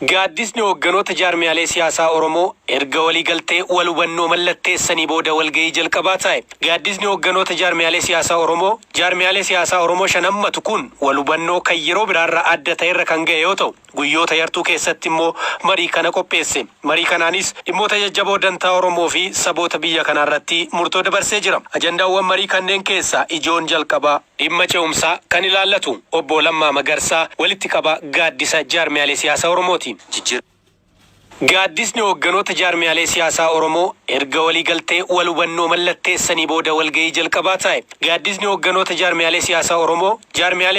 Gaaddisni hoogganoota jaarmiyaalee siyaasaa Oromoo erga walii galtee wal hubannoo mallatteessanii booda walgahii jalqabaa taa'e. Gaaddisni hoogganoota jaarmiyaalee siyaasaa Oromoo shanammatu kun wal hubannoo kan yeroo biraarraa adda ta'erra kan ga'e yoo ta'u, guyyoota yartuu keessatti immoo marii kana qopheesse. Marii kanaanis dhimmoota jajjaboo dantaa Oromoo fi saboota biyya kanaarratti murtoo dabarsee jira. Ajandaawwan marii kanneen keessaa ijoon jalqabaa dhimma ce'umsaa kan ilaallatu obbo Lammaa Magarsaa walitti qaba gaaddisa jaarmiyaalee siyaasaa Oromooti. Gaaddisni hoogganoota jaarmiyaalee siyaasaa Oromoo erga walii galtee wal hubannoo mallatteessanii booda walgahii jalqabaa taa'e. Gaaddisni hoogganoota jaarmiyaalee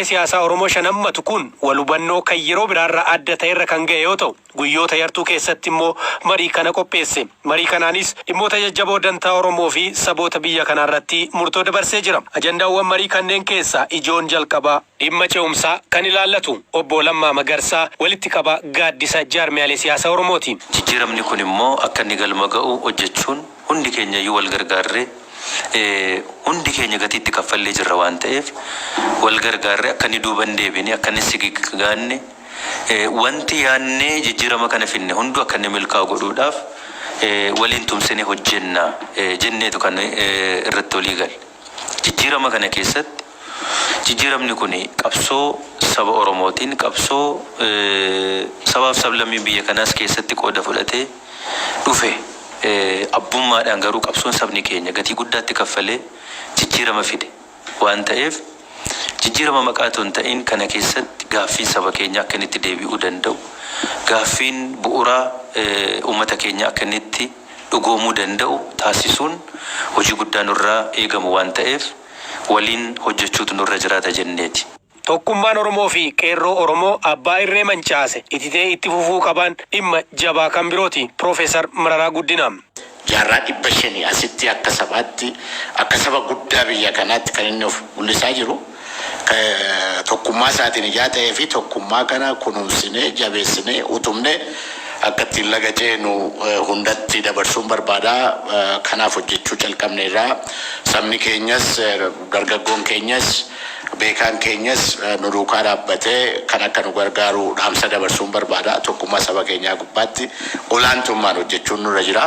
siyaasaa Oromoo shanammatu kun wal hubannoo kan yeroo biraarraa adda ta'erra kan ga'e yoo ta'u, guyyoota yartuu keessatti immoo marii kana qopheesse. Marii kanaanis dhimmoota jajjaboo dantaa Oromoo fi saboota biyya kanaarratti murtoo dabarsee jira. Ajandaawwan marii kanneen keessaa ijoon jalqabaa dhimma ce'umsaa kan ilaallatu obbo Lammaa Magarsaa walitti qaba gaaddisa jaarmiyaalee siyaasaa Oromooti. Jijjiiramni kun immoo akka inni galma ga'u hojjechuun hundi keenya iyyuu wal gargaarree hundi keenya gatiitti kaffallee jirra waan ta'eef wal gargaarree akka inni duuban deebine akka inni sigigaanne wanti yaannee jijjiirama kana finne hundu akka inni milkaa'u godhuudhaaf waliin tumsine hojjenna jenneetu kan irratti walii galle. Jijjiirama kana keessatti jijjiiramni kun qabsoo saba Oromootiin qabsoo sabaaf sablammii biyya kanaas keessatti qooda fudhatee dhufe abbummaadhaan garuu qabsoon sabni keenya gatii guddaatti kaffalee jijjiirama fide waan ta'eef jijjiirama maqaa otoo hin ta'in kana keessatti gaaffiin saba keenya akka inni itti deebi'uu danda'u, gaaffiin bu'uuraa uummata keenya akka inni itti dhugoomuu danda'u taasisuun hojii guddaa nurraa eegamu waan ta'eef waliin hojjechuutu nurra jiraata jenneeti. Tokkummaan Oromoo fi qeerroo Oromoo abbaa irree mancaase ititee itti fufuu qaban dhimma jabaa kan birooti. Profeesar Mararaa Guddinaa. Jaarraa 500 asitti akka sabaatti akka saba guddaa biyya kanaatti kan inni of mul'isaa jiru. Tokkummaa isaatiin ijaa ta'ee fi tokkummaa kana kunuunsinee jabeessinee utumnee akka ittiin laga ceenu hundatti dabarsuun barbaadaa. Kanaaf hojjechuu calqabne irraa sabni keenyas dargaggoon keenyas beekaan keenyas nu duukaa dhaabbatee kan akka nu gargaaru dhaamsa dabarsuun barbaada. Tokkummaa saba keenyaa gubbaatti olaantummaan hojjechuun nurra jira.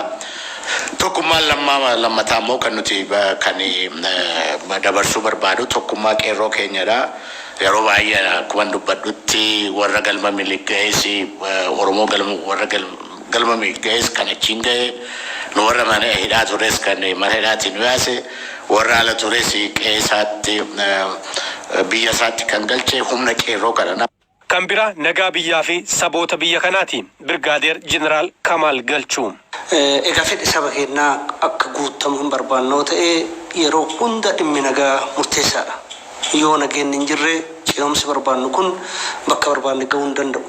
Tokkummaan lammataa immoo kan nuti kan dabarsuu barbaadu tokkummaa qeerroo keenyadha. Yeroo baay'ee akkuma dubbadhutti warra galma miliqees Oromoo warra galma miliqees kan achiin ga'e nu warra mana hidhaa tures kan mana hidhaatiin nu yaase warra ala tures qeessaatti biyya isaatti kan galche humna qeerroo kana. Kan bira nagaa biyyaa fi saboota biyya kanaati. Birgaadeer Jeneraal Kamaal Galchuu. Egaa fedhi saba keenyaa akka guutamu hin barbaannoo ta'ee yeroo hunda dhimmi nagaa murteessaadha. Yoo nageenni hin jirre ce'umsi barbaannu kun bakka barbaanne ga'uu hin danda'u.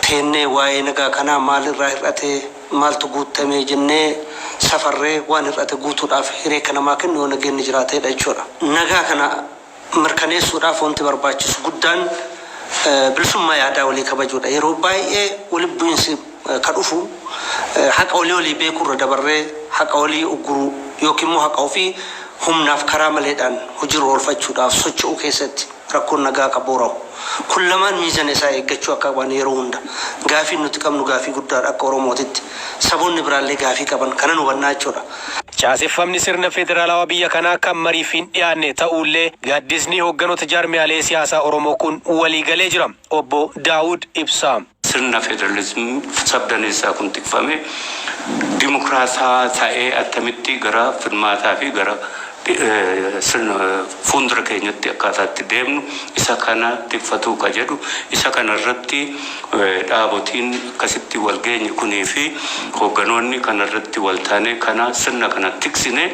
Teennee waa'ee nagaa kanaa maalirraa hir'atee maaltu guutamee jennee safarree waan hir'ate guutuudhaaf hireeka namaa kennu yoo nageenni jiraateedha jechuudha. Nagaa kana mirkaneessuudhaaf wanti barbaachisu guddaan bilisummaa yaadaa walii kabajuudha. Yeroo baay'ee walitti bu'iinsi kan dhufu haqa walii beekurra dabarree haqa walii ugguruu yookiin immoo haqa ofii humnaaf karaa maleedhaan hojiirra oolfachuudhaaf socho'uu keessatti rakkoon nagaa qabuuraa'u. Kun lamaan miizana isaa eeggachuu akka qaban yeroo hunda gaafii nuti qabnu gaafii guddaadha akka Oromootitti. Saboonni biraallee gaafii qaban kana nu hubannaa jechuudha. Caaseffamni sirna federaalawaa biyya kanaa kan mariif hin dhiyaanne ta'ullee gaaddisni hoogganoota jaarmiyaalee siyaasaa Oromoo kun waliigalee jira. Obbo Daawud Ibsaa. Sirna federalismii sabdaneessaa kun tikfame dimokiraasaa ta'ee attamitti gara filmaataa fi gara sirna fuuldura keenyatti akkaataatti deemnu isa kana tikfatuu ka jedhu isa kana irratti dhaabotiin akkasitti wal geenye kunii fi hoogganoonni kana irratti wal taane kana sirna kana tiksine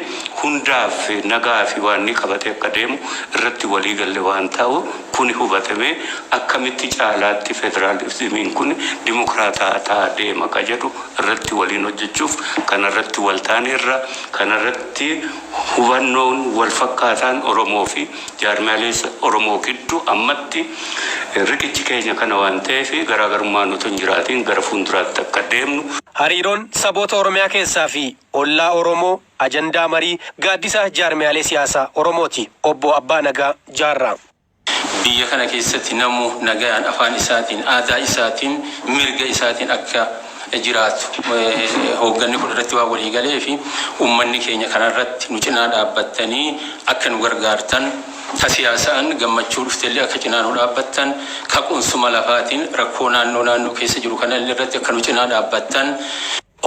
hundaaf nagaa fi waan ni qabate akka deemu irratti walii galle waan ta'u kuni hubatame akkamitti caalaatti federaalizimiin kun dimokiraataa ta'aa deema ka jedhu irratti waliin hojjechuuf kana irratti wal taane irra kana irratti hubannoon wal fakkaataan Oromoo fi jaarmiyaalee Oromoo gidduu ammatti riqichi keenya kana waan ta'eef garaagarummaa nuti hin jiraatiin gara fuulduraatti akka deemnu. Hariiroon saboota Oromiyaa keessaa fi ollaa Oromoo ajandaa marii gaaddisa jaarmiyaalee siyaasaa Oromooti. Obbo Abbaa Nagaa Jaarraa. biyya kana keessatti namu nagayaan afaan isaatiin aadaa isaatiin mirga isaatiin akka jiraatu hoogganni kun irratti waa walii galee fi uummanni keenya kanarratti nu cinaa dhaabbattanii akka nu gargaartan ta siyaasaan gammachuu dhufteellee akka cinaa nu dhaabbattan ka qunsuma lafaatiin rakkoo naannoo keessa jiru kana irratti akka nu cinaa dhaabbattan.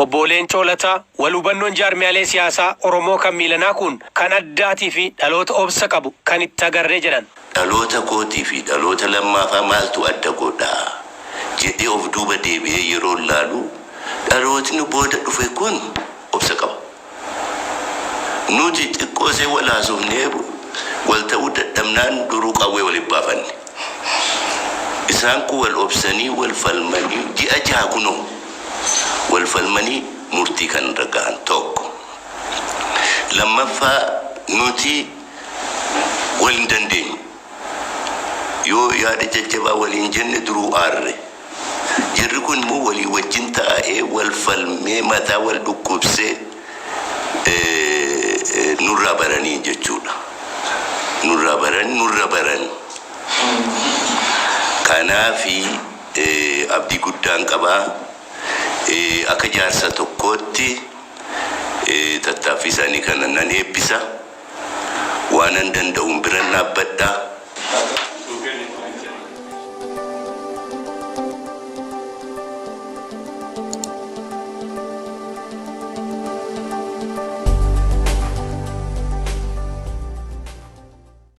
Obbo Leencoo Lataa wal hubannoon jaarmiyaalee siyaasaa Oromoo kan miilanaa kun kan addaatii fi dhaloota obsa qabu kan itti agarree jedhan. Dhaloota kootii fi dhaloota lammaafaa maaltu adda godha jedhee of duuba deebi'ee yeroo laalu dhalootni booda dhufe kun obsa qaba. Nuti xiqqoosee wal haasofnee wal ta'uu dadhabnaan duruu qawwee waliin baafanne. Isaan kun wal obsanii wal falmanii ji'a jaha kunoo wal falmanii murtii kan ragaan tokko. Lammaffaa nuti wal hin dandeenye. Yoo yaada jajjabaa waliin jenne duruu aarre. Jirri kun immoo walii wajjin taa'ee wal falmee mataa wal dhukkubsee nurraa baranii jechuudha. Nurraa baran. Kanaafi abdii guddaan qabaa. Akka jaarsa tokkootti tattaaffii isaanii kana nan eebbisa. Waan an danda'uun bira dhaabbadha.